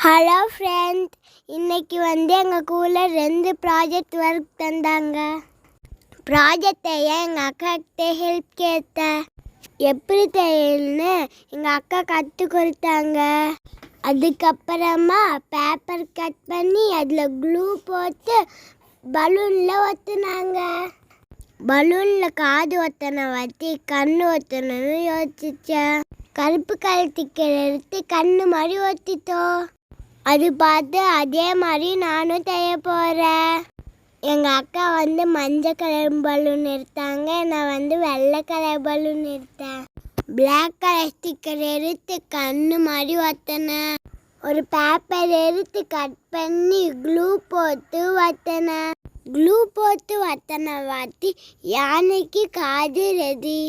Hello friend, இன்னைக்கு எங்கள் ஸ்கூலில் 2 ப்ராஜெக்ட் ஒர்க் தந்தாங்க. ப்ராஜெக்டை எங்கள் அக்காக்கிட்ட ஹெல்ப் கேட்டேன். எப்படி தெரியலன்னு எங்கள் அக்கா கற்றுக் கொடுத்தாங்க. அதுக்கப்புறமா பேப்பர் கட் பண்ணி அதில் க்ளூ போட்டு பலூனில் ஒத்துனாங்க. பலூனில் காது ஒத்தனை வச்சு கண்ணு ஒத்தணும்னு யோசிச்சேன். கருப்பு கலர் ஸ்டிக்கர் எடுத்து கண்ணு மாதிரி ஒத்திட்டோம். அது பார்த்து அதே மாதிரி நானும் செய்ய போகிறேன். எங்கள் அக்கா மஞ்சள் கலர் பலூன் எடுத்தாங்க, நான் வெள்ளை கலர் பலூன் எடுத்தேன். பிளாக் கலர் ஸ்டிக்கர் எடுத்து கண்ணு மாதிரி ஒத்தினேன். ஒரு பேப்பர் எடுத்து கட் பண்ணி க்ளூ போட்டு ஒத்தினேன். க்ளூ போட்டு ஒத்தனை வாட்டி யானைக்கு காது ரெடி.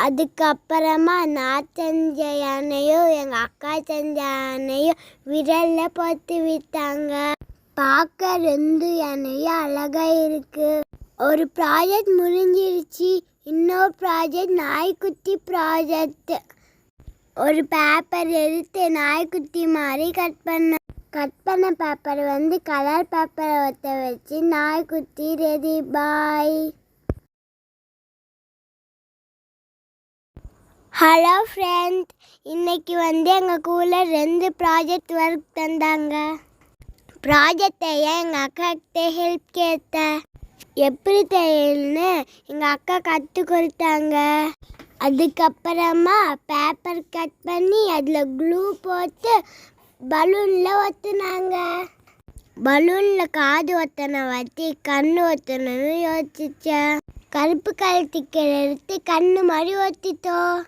அதுக்கப்புறமா நான் செஞ்ச யானையும் எங்கள் அக்கா செஞ்ச யானையும் விரலில் போட்டு விட்டாங்க. பார்க்க 2 யானையும் அழகாக இருக்கு. ஒரு ப்ராஜெக்ட் முடிஞ்சிருச்சு. இன்னொரு ப்ராஜெக்ட் நாய்க்குட்டி ப்ராஜெக்ட். ஒரு பேப்பர் எடுத்து நாய்க்குட்டி மாதிரி கட் பண்ண பேப்பர் கலர் பேப்பரை ஒத்த வச்சு நாய்க்குட்டி ரெடி. பாய். ஹலோ ஃப்ரெண்ட், இன்னைக்கு எங்கள் ஸ்கூலில் 2 ப்ராஜெக்ட் ஒர்க் தந்தாங்க. ப்ராஜெக்டை எங்கள் அக்காக்கிட்ட ஹெல்ப் கேட்டேன். எப்படி தெரியலன்னு எங்கள் அக்கா கற்றுக் கொடுத்தாங்க. அதுக்கப்புறமா பேப்பர் கட் பண்ணி அதில் க்ளூ போட்டு பலூனில் ஒத்துனாங்க. பலூனில் காது ஒத்தனை வச்சு கண்ணு ஒத்தணும்னு யோசிச்சேன். கருப்பு கலர் ஸ்டிக்கர் எடுத்து கண்ணு மாதிரி ஒத்திட்டோம்.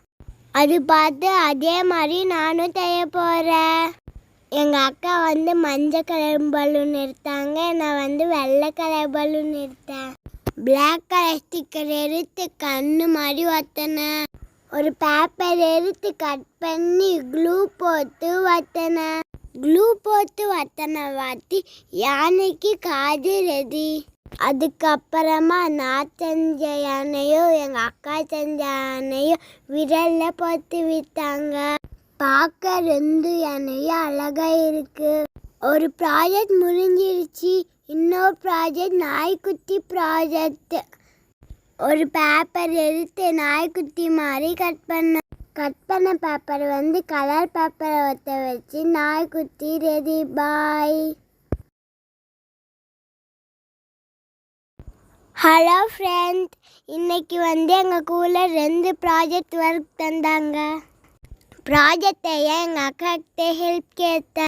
அது பார்த்து அதே மாதிரி நானும் செய்ய போகிறேன். எங்கள் அக்கா மஞ்சள் கலர் பலூன் எடுத்தாங்க, நான் வெள்ளை கலர் பலூன் எடுத்தேன். பிளாக் கலர் ஸ்டிக்கர் எடுத்து கண்ணு மாதிரி ஒத்தினேன். ஒரு பேப்பர் எடுத்து கட் பண்ணி க்ளூ போட்டு ஒத்தினேன். க்ளூ போட்டு ஒத்தனை வாட்டி யானைக்கு காது ரெடி. அதுக்கப்புறமா நான் செஞ்ச யானையும் எங்கள் அக்கா செஞ்ச யானையும் விரலில் போட்டு விட்டாங்க. பார்க்க 2 யானையும் அழகாக இருக்கு. ஒரு ப்ராஜெக்ட் முடிஞ்சிருச்சு. இன்னொரு ப்ராஜெக்ட் நாய்க்குட்டி ப்ராஜெக்ட். ஒரு பேப்பர் எடுத்து நாய்க்குட்டி மாதிரி கட் பண்ண பேப்பர் கலர் பேப்பரை ஒத்த வச்சு நாய்க்குட்டி ரெடி. பாய். ஹலோ ஃப்ரெண்ட், இன்னைக்கு எங்கள் ஸ்கூலில் 2 ப்ராஜெக்ட் ஒர்க் தந்தாங்க. ப்ராஜெக்டை எங்கள் அக்காக்கிட்ட ஹெல்ப் கேட்டேன்.